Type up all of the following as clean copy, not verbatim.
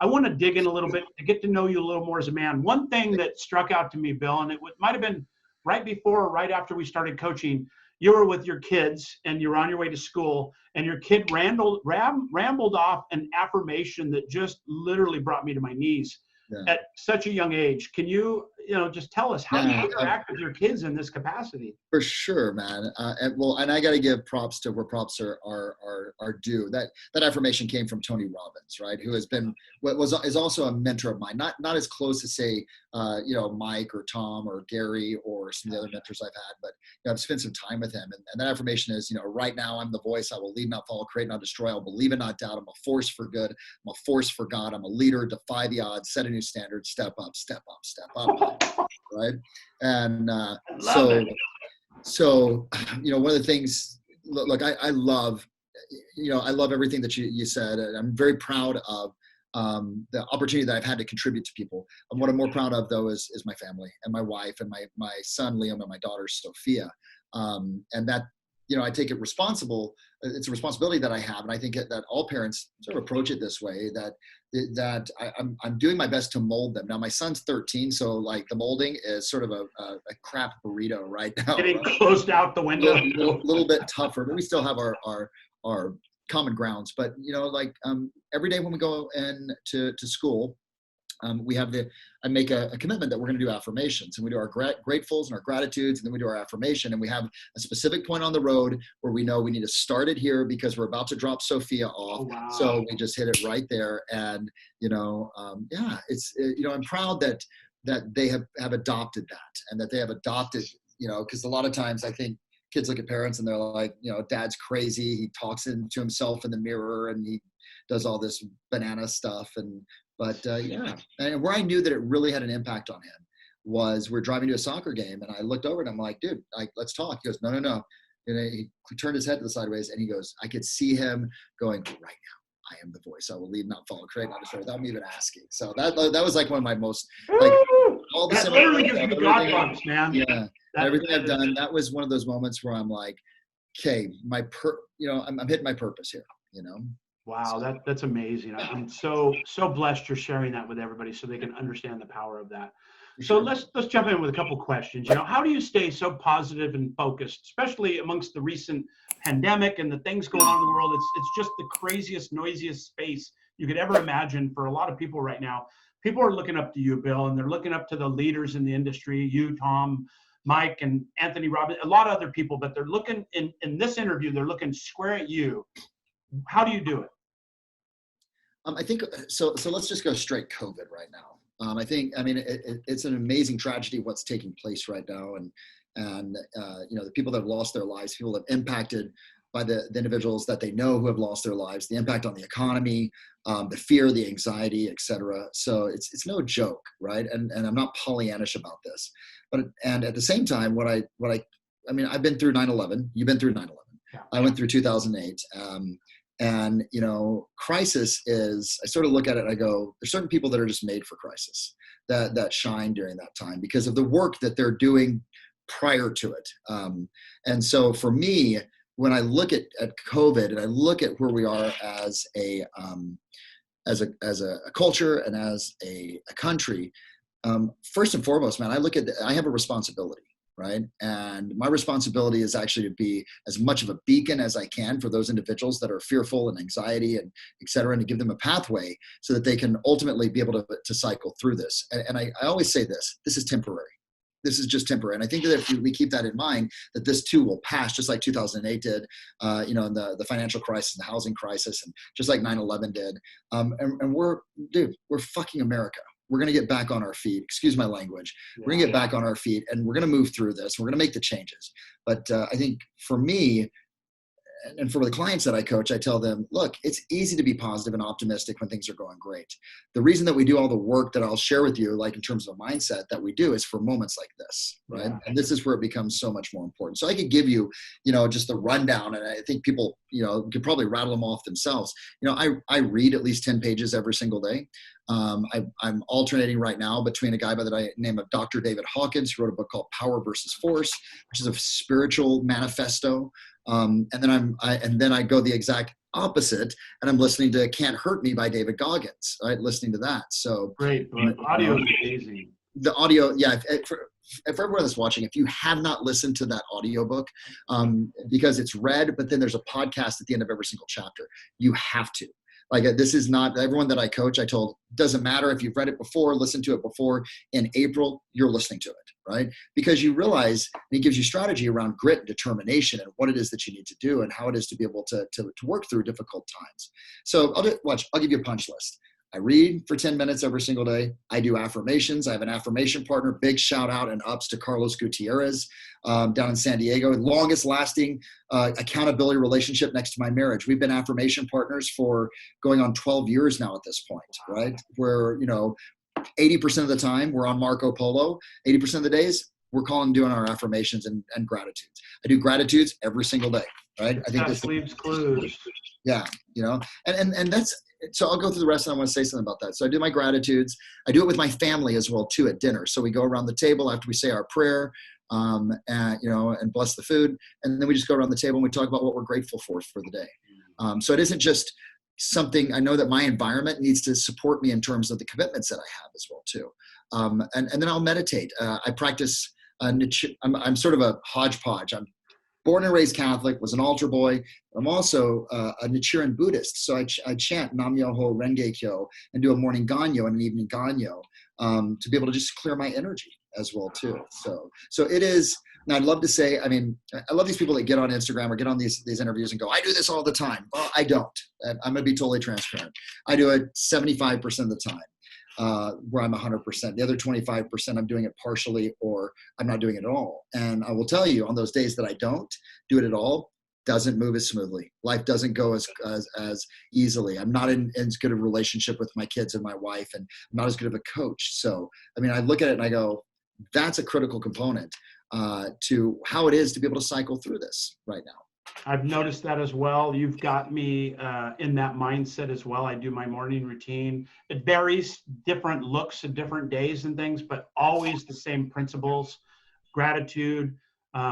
I want to dig in a little bit to get to know you a little more as a man. One thing that struck out to me, Bill, and it might have been right before or right after we started coaching, you were with your kids and you were on your way to school, and your kid rambled off an affirmation that just literally brought me to my knees at such a young age. Can you, just tell us how do you interact with your kids in this capacity? For sure, man. And I got to give props to where props are due. That affirmation came from Tony Robbins, right? Who has been is also a mentor of mine. Not as close to say, Mike or Tom or Gary or some of the other mentors I've had, but I've spent some time with him. And that affirmation is, right now I'm the voice. I will lead, not follow, create, not destroy. I'll believe and not doubt. I'm a force for good. I'm a force for God. I'm a leader. Defy the odds. Set a new standard. Step up. Step up. Step up. Right. And so, one of the things, look, I love, I love everything that you said. And I'm very proud of the opportunity that I've had to contribute to people. And what I'm more proud of, though, is my family and my wife and my son, Liam, and my daughter, Sophia. And that, I take it responsible. It's a responsibility that I have. And I think that all parents sort of approach it this way, that I'm doing my best to mold them. Now, my son's 13, so like the molding is sort of a crap burrito right now. Getting closed out the window. A little bit tougher, but we still have our common grounds. But, every day when we go to school, I make a commitment that we're going to do affirmations, and we do our gratefuls and our gratitudes, and then we do our affirmation, and we have a specific point on the road where we know we need to start it here because we're about to drop Sophia off. Oh, wow. So we just hit it right there. And, I'm proud that they have adopted that, and that they have adopted, because a lot of times I think kids look at parents and they're like, dad's crazy. He talks into himself in the mirror and he does all this banana stuff. But and where I knew that it really had an impact on him was we're driving to a soccer game, and I looked over and I'm like, dude, let's talk. He goes, no. And he turned his head to the sideways, and he goes, I could see him going, right now, I am the voice. I will lead, not follow, create, not destroy, without me even asking. So that was like one of my most, all the literally gives you God bumps, man. Yeah, everything I've done. That was one of those moments where I'm like, okay, I'm hitting my purpose here. Wow, that's amazing. I'm so blessed you're sharing that with everybody so they can understand the power of that. So let's jump in with a couple questions. How do you stay so positive and focused, especially amongst the recent pandemic and the things going on in the world? It's just the craziest, noisiest space you could ever imagine for a lot of people right now. People are looking up to you, Bill, and they're looking up to the leaders in the industry, you, Tom, Mike, and Anthony Robbins, a lot of other people, but they're looking in this interview, they're looking square at you. How do you do it? I think so. Let's just go straight COVID right now. It's an amazing tragedy what's taking place right now, and the people that have lost their lives, people that have impacted by the individuals that they know who have lost their lives, the impact on the economy, the fear, the anxiety, etc. So it's no joke, right? And I'm not Pollyannish about this, and at the same time, I've been through 9/11. You've been through 9/11. Yeah. I went through 2008. And, crisis is, I sort of look at it and I go, there's certain people that are just made for crisis that shine during that time because of the work that they're doing prior to it. And so for me, when I look at COVID and I look at where we are as a culture and as a country, first and foremost, man, I have a responsibility. Right. And my responsibility is actually to be as much of a beacon as I can for those individuals that are fearful and anxiety and et cetera, and to give them a pathway so that they can ultimately be able to cycle through this. And I always say this is temporary. This is just temporary. And I think that if we keep that in mind, that this too will pass, just like 2008 did, in the financial crisis, the housing crisis, and just like 9/11 did. And we're fucking America. We're going to get back on our feet. Excuse my language. We're going to get back on our feet, and we're going to move through this. We're going to make the changes. But I think for me, and for the clients that I coach, I tell them, look, it's easy to be positive and optimistic when things are going great. The reason that we do all the work that I'll share with you, like in terms of a mindset that we do, is for moments like this, right? Yeah. And this is where it becomes so much more important. So I could give you, just the rundown, and I think people, could probably rattle them off themselves. I read at least 10 pages every single day. I'm alternating right now between a guy by the name of Dr. David Hawkins, who wrote a book called Power versus Force, which is a spiritual manifesto. And then I go the exact opposite, and I'm listening to Can't Hurt Me by David Goggins, right? Listening to that. So Great book. Audio is amazing. The audio, yeah, for everyone that's watching, if you have not listened to that audiobook, because it's read, but then there's a podcast at the end of every single chapter, you have to. Like, this is not everyone that I coach. I told, doesn't matter if you've read it before, listened to it before. In April, you're listening to it, right? Because you realize it gives you strategy around grit and determination and what it is that you need to do and how it is to be able to work through difficult times. So I'll give you a punch list. I read for 10 minutes every single day. I do affirmations. I have an affirmation partner. Big shout out and ups to Carlos Gutierrez down in San Diego. Longest lasting accountability relationship next to my marriage. We've been affirmation partners for going on 12 years now at this point, right? Where, 80% of the time we're on Marco Polo. 80% of the days we're calling doing our affirmations and gratitudes. I do gratitudes every single day, right? I think this leaves clues. Yeah, and that's, so I'll go through the rest and I want to say something about that. So I do my gratitudes. I do it with my family as well too at dinner. So we go around the table after we say our prayer, and bless the food. And then we just go around the table and we talk about what we're grateful for the day. So it isn't just something, I know that my environment needs to support me in terms of the commitments that I have as well too. And then I'll meditate. I practice, I'm sort of a hodgepodge. I'm born and raised Catholic, was an altar boy. I'm also a Nichiren Buddhist. So I chant Nam Myoho Renge Kyo and do a morning Ganyo and an evening Ganyo to be able to just clear my energy as well too. So it is, and I'd love to say, I love these people that get on Instagram or get on these interviews and go, I do this all the time. Well, I don't. I'm going to be totally transparent. I do it 75% of the time. Where I'm 100%. The other 25%, I'm doing it partially or I'm not doing it at all. And I will tell you, on those days that I don't do it at all, doesn't move as smoothly. Life doesn't go as easily. I'm not in as good a relationship with my kids and my wife, and I'm not as good of a coach. So, I look at it and I go, that's a critical component to how it is to be able to cycle through this right now. I've noticed that as well. You've got me in that mindset as well. I do my morning routine. It varies, different looks at different days and things, but always the same principles. Gratitude.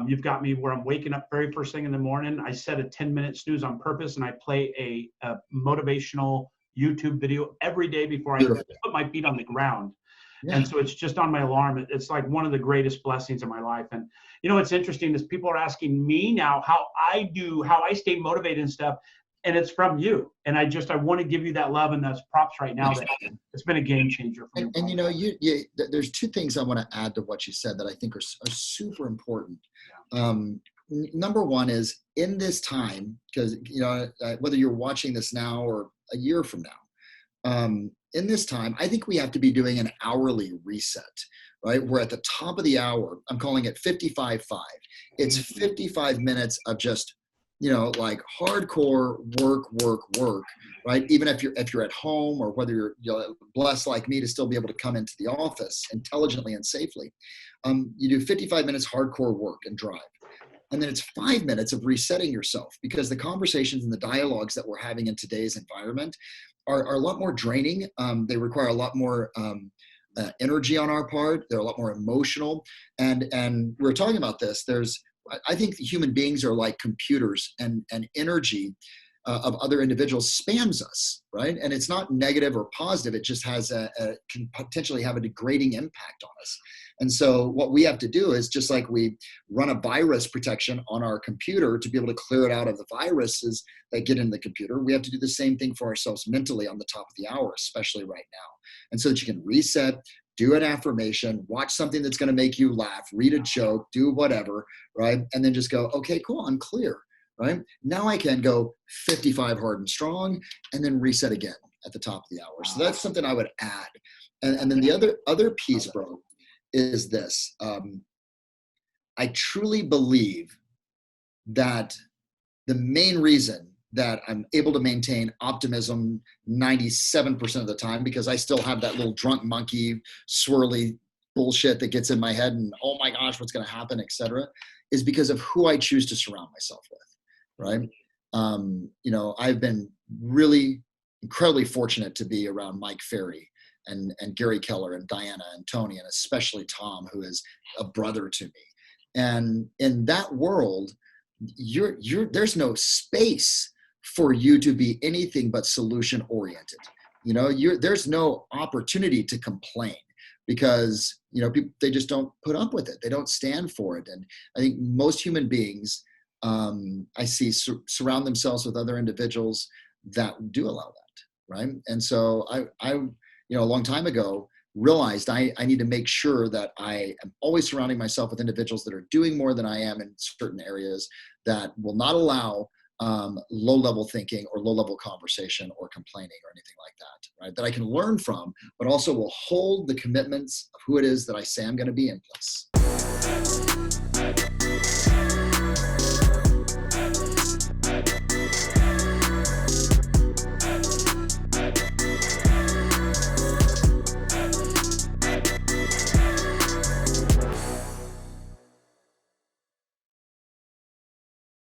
You've got me where I'm waking up very first thing in the morning. I set a 10-minute snooze on purpose, and I play a motivational YouTube video every day before I put my feet on the ground. Yeah. And so it's just on my alarm. It's like one of the greatest blessings of my life. And what's interesting is people are asking me now how I stay motivated and stuff. And it's from you. And I want to give you that love and those props right now. That it's been a game changer for me. And there's two things I want to add to what you said that I think are super important. Yeah. Number one is, in this time, because whether you're watching this now or a year from now, in this time, I think we have to be doing an hourly reset, right? We're at the top of the hour. I'm calling it 55-5. It's 55 minutes of just, like hardcore work, right? Even if you're at home, or whether you're blessed like me to still be able to come into the office intelligently and safely, you do 55 minutes hardcore work and drive. And then it's 5 minutes of resetting yourself, because the conversations and the dialogues that we're having in today's environment are a lot more draining. They require a lot more energy on our part. They're a lot more emotional. And we're talking about this. I think human beings are like computers, and energy of other individuals spams us, right? And it's not negative or positive. It just can potentially have a degrading impact on us. And so what we have to do is, just like we run a virus protection on our computer to be able to clear it out of the viruses that get in the computer, we have to do the same thing for ourselves mentally on the top of the hour, especially right now. And so that you can reset, do an affirmation, watch something that's going to make you laugh, read a joke, do whatever, right? And then just go, okay, cool, I'm clear, right? Now I can go 55 hard and strong, and then reset again at the top of the hour. So that's something I would add. And then the other piece, bro, is this. I truly believe that the main reason that I'm able to maintain optimism 97% of the time, because I still have that little drunk monkey swirly bullshit that gets in my head and, oh my gosh, what's going to happen, etc., is because of who I choose to surround myself with, right? I've been really incredibly fortunate to be around Mike Ferry and Gary Keller and Diana and Tony, and especially Tom, who is a brother to me. And in that world, there's no space for you to be anything but solution oriented. You know, there's no opportunity to complain, because, you know, people, they just don't put up with it. They don't stand for it. And I think most human beings, I see, surround themselves with other individuals that do allow that, right? And so I you know, a long time ago, realized I need to make sure that I am always surrounding myself with individuals that are doing more than I am in certain areas, that will not allow low-level thinking or low-level conversation or complaining or anything like that, right? That I can learn from, but also will hold the commitments of who it is that I say I'm going to be in place.